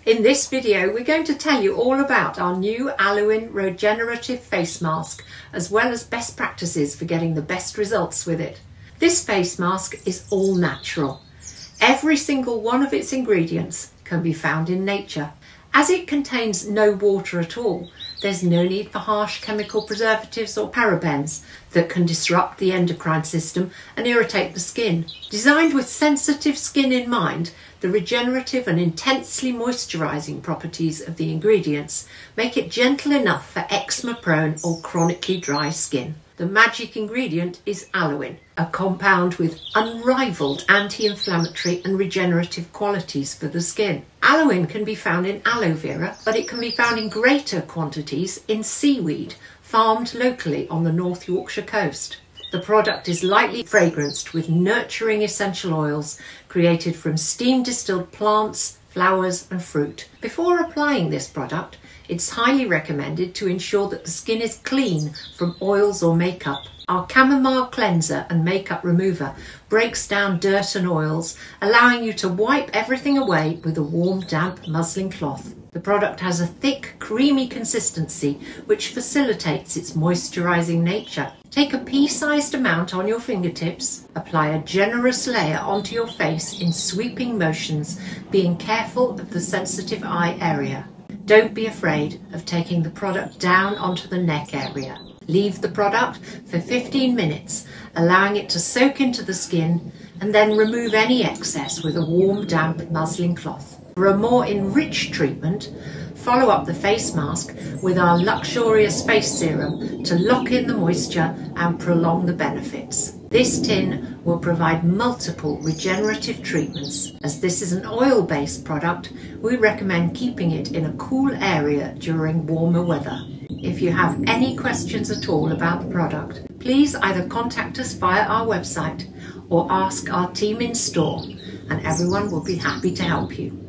In this video, we're going to tell you all about our new Aloin Regenerative face mask, as well as best practices for getting the best results with it. This face mask is all natural. Every single one of its ingredients can be found in nature. As it contains no water at all, there's no need for harsh chemical preservatives or parabens that can disrupt the endocrine system and irritate the skin. Designed with sensitive skin in mind, the regenerative and intensely moisturising properties of the ingredients make it gentle enough for eczema-prone or chronically dry skin. The magic ingredient is aloin, a compound with unrivaled anti-inflammatory and regenerative qualities for the skin. Aloin can be found in aloe vera, but it can be found in greater quantities in seaweed farmed locally on the North Yorkshire coast. The product is lightly fragranced with nurturing essential oils created from steam distilled plants, flowers and fruit. Before applying this product, it's highly recommended to ensure that the skin is clean from oils or makeup. Our chamomile cleanser and makeup remover breaks down dirt and oils, allowing you to wipe everything away with a warm, damp muslin cloth. The product has a thick, creamy consistency which facilitates its moisturising nature. Take a pea-sized amount on your fingertips, apply a generous layer onto your face in sweeping motions, being careful of the sensitive eye area. Don't be afraid of taking the product down onto the neck area. Leave the product for 15 minutes, allowing it to soak into the skin, and then remove any excess with a warm, damp muslin cloth. For a more enriched treatment, follow up the face mask with our luxurious face serum to lock in the moisture and prolong the benefits. This tin will provide multiple regenerative treatments. As this is an oil-based product, we recommend keeping it in a cool area during warmer weather. If you have any questions at all about the product, please either contact us via our website or ask our team in store, and everyone will be happy to help you.